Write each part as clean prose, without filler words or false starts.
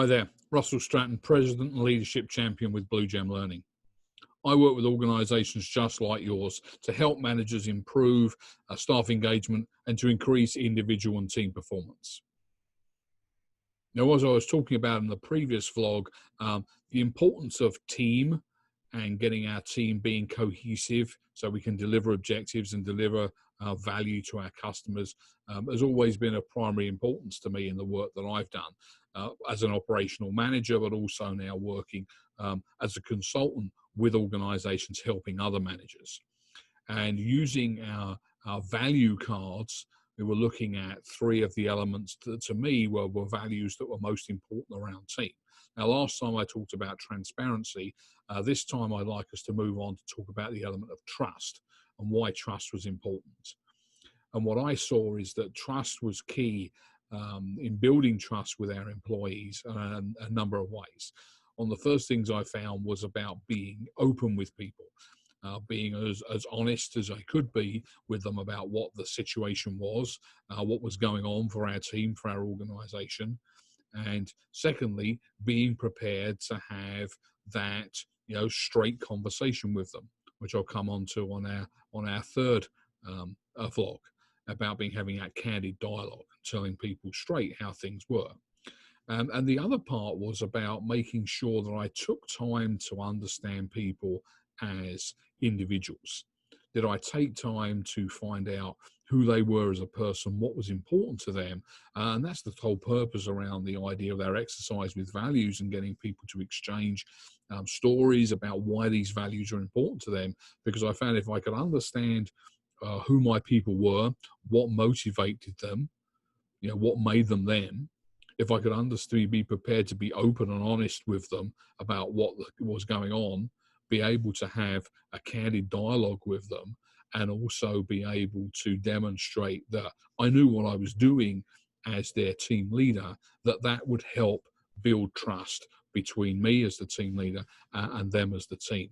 there, Russell Stratton, President and Leadership Champion with Blue Gem Learning. I work with organisations just like yours to help managers improve staff engagement and to increase individual and team performance. Now, as I was talking about in the previous vlog, the importance of team and getting our team being cohesive so we can deliver objectives and deliver value to our customers has always been of primary importance to me in the work that I've done as an operational manager, but also now working as a consultant with organizations helping other managers. And using our value cards, we were looking at three of the elements that to me were values that were most important around team. Now, last time I talked about transparency. This time I'd like us to move on to talk about the element of trust and why trust was important. And what I saw is that trust was key in building trust with our employees in a number of ways. One of the first things I found was about being open with people, being as honest as I could be with them about what the situation was, what was going on for our team, for our organization. And secondly, being prepared to have that, straight conversation with them, which I'll come on to on our third vlog about having that candid dialogue, telling people straight how things were. And the other part was about making sure that I took time to understand people as individuals. Did I take time to find out who they were as a person, what was important to them? And that's the whole purpose around the idea of our exercise with values and getting people to exchange stories about why these values are important to them. Because I found if I could understand who my people were, what motivated them, what made them them, if I could be prepared to be open and honest with them about what was going on, be able to have a candid dialogue with them, and also be able to demonstrate that I knew what I was doing as their team leader, that would help build trust between me as the team leader and them as the team.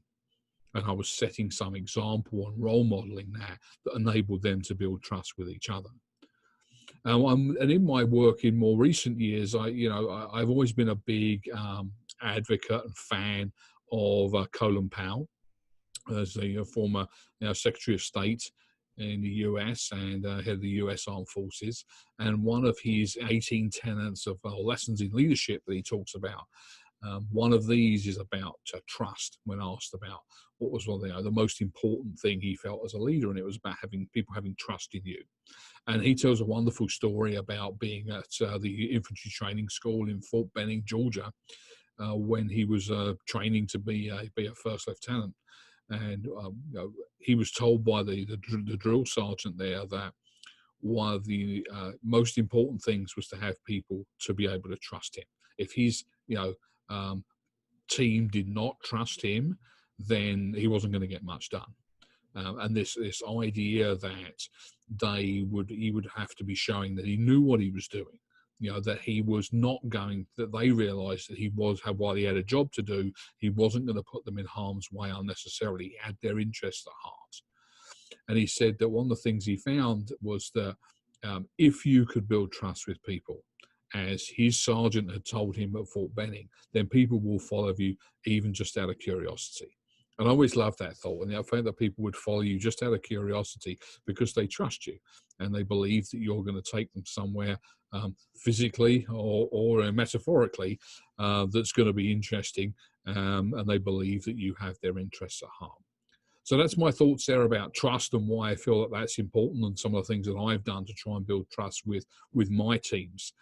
And I was setting some example and role modeling that enabled them to build trust with each other. And in my work in more recent years, I've always been a big advocate and fan of Colin Powell as the former Secretary of State in the US and head of the US Armed Forces. And one of his 18 tenets of lessons in leadership that he talks about, one of these is about trust. When asked about what was the most important thing he felt as a leader, and it was about people having trust in you. And he tells a wonderful story about being at the infantry training school in Fort Benning, Georgia, when he was training to be a first lieutenant. And he was told by the drill sergeant there that one of the most important things was to have people to be able to trust him. If his team did not trust him, then he wasn't going to get much done. And this idea that he would have to be showing that he knew what he was doing, that he was not going, that they realized that while he had a job to do, he wasn't going to put them in harm's way unnecessarily. He had their interests at heart. And he said that one of the things he found was that if you could build trust with people, as his sergeant had told him at Fort Benning, then people will follow you even just out of curiosity. And I always loved that thought. And I found that people would follow you just out of curiosity because they trust you and they believe that you're going to take them somewhere physically or metaphorically that's going to be interesting, and they believe that you have their interests at heart. So that's my thoughts there about trust and why I feel that that's important, and some of the things that I've done to try and build trust with my teams.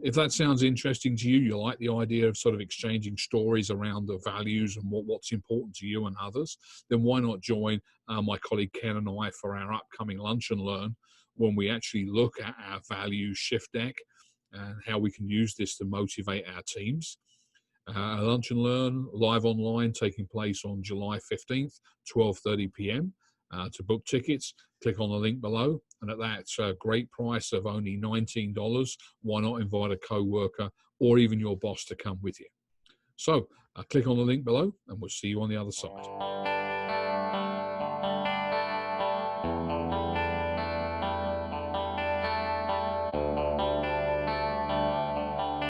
If that sounds interesting to you, you like the idea of sort of exchanging stories around the values and what's important to you and others, then why not join my colleague Ken and I for our upcoming Lunch and Learn, when we actually look at our values shift deck and how we can use this to motivate our teams. Lunch and Learn live online, taking place on July 15th, 12:30 p.m. To book tickets, click on the link below, and at that great price of only $19, why not invite a co-worker or even your boss to come with you? So click on the link below, and we'll see you on the other side.